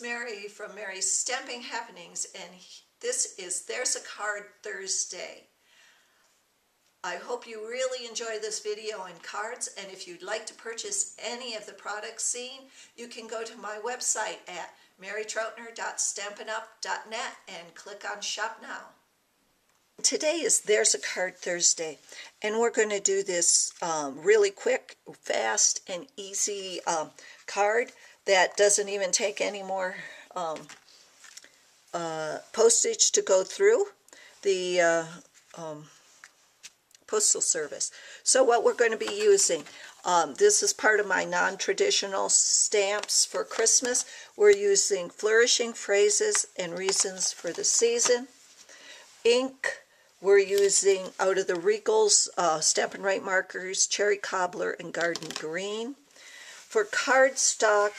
Mary from Mary's Stamping Happenings, and this is There's a Card Thursday. I hope you really enjoy this video and cards, and if you'd like to purchase any of the products seen, you can go to my website at marytroutner.stampinup.net and click on Shop Now. Today is There's a Card Thursday, and we're going to do this really quick, fast, and easy card that doesn't even take any more postage to go through the postal service. So what we're going to be using, this is part of my non-traditional stamps for Christmas. We're using Flourishing, Phrases, and Reasons for the Season. Ink, we're using out of the Regals Stampin' Right markers, Cherry Cobbler and Garden Green. For cardstock,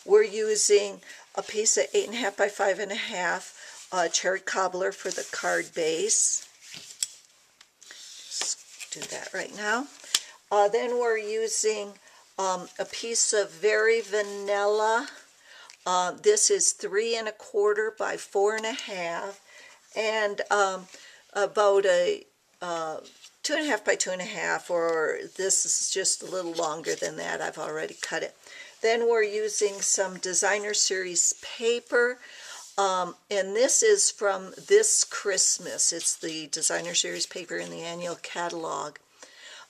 we're using a piece of 8.5 by 5.5 Cherry Cobbler for the card base. Just do that right now. Then we're using a piece of Very Vanilla. This is 3 1/4 by 4.5, and about a 2.5 by 2.5, or this is just a little longer than that. I've already cut it. Then we're using some Designer Series paper, and this is from this Christmas. It's the Designer Series paper in the annual catalog.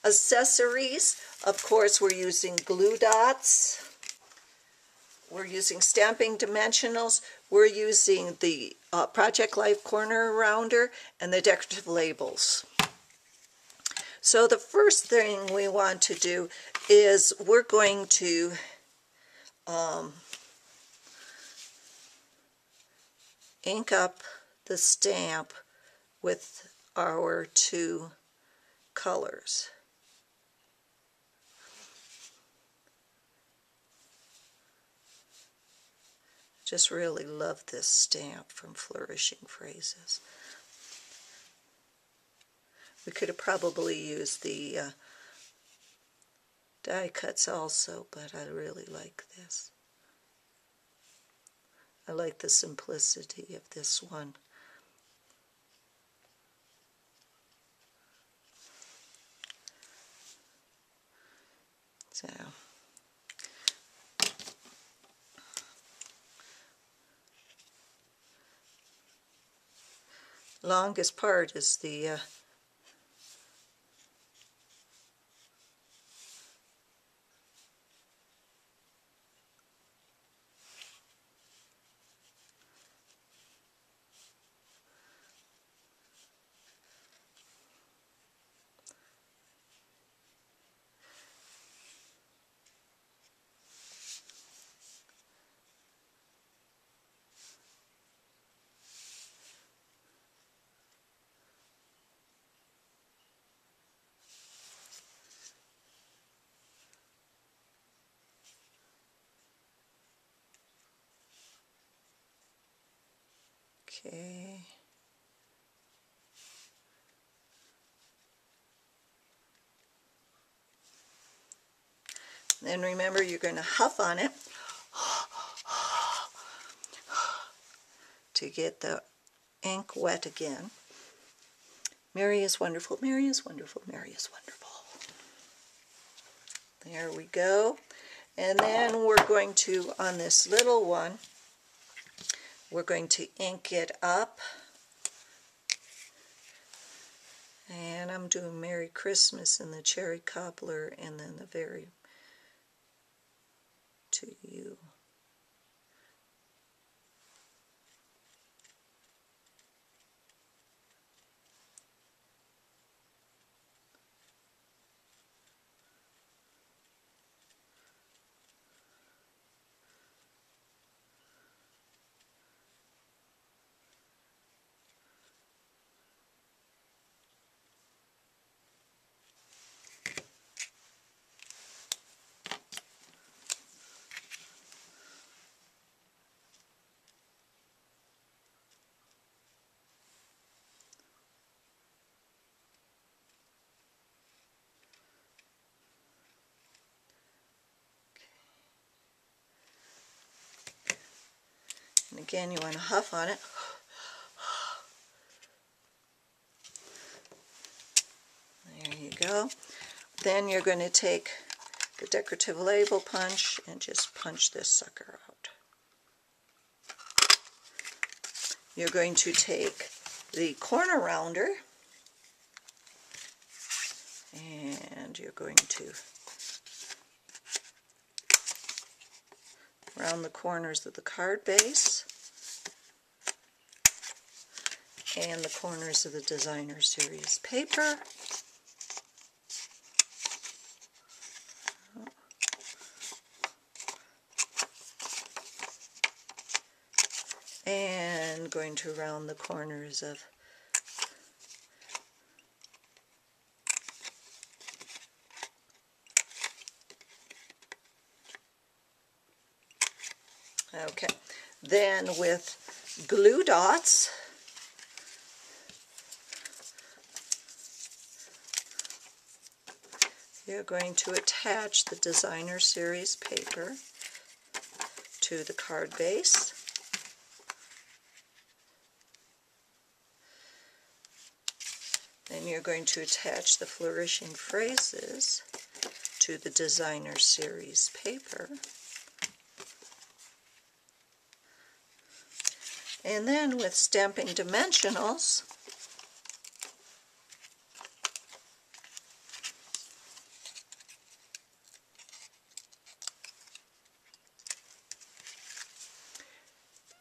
Accessories, of course, we're using glue dots. We're using stamping dimensionals. We're using the Project Life corner rounder and the decorative labels. So the first thing we want to do is we're going to ink up the stamp with our two colors. Just really love this stamp from Flourishing Phrases. We could have probably used the die cuts also, but I really like this. I like the simplicity of this one. So, longest part is the okay. Then remember, you're going to huff on it to get the ink wet again. Mary is wonderful, Mary is wonderful, Mary is wonderful. There we go. And then we're going to, on this little one, we're going to ink it up. And I'm doing Merry Christmas in the Cherry Cobbler, and then the Very to You. Again, you want to huff on it. There you go. Then you're going to take the decorative label punch and just punch this sucker out. You're going to take the corner rounder and you're going to round the corners of the card base and the corners of the designer series paper. And going to round the corners of okay. Then with glue dots, you're going to attach the designer series paper to the card base. Then you're going to attach the Flourishing phrases to the designer series paper. And then with Stamping Dimensionals,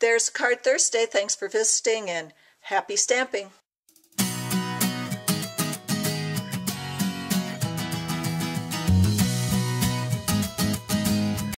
there's Card Thursday. Thanks for visiting and happy stamping.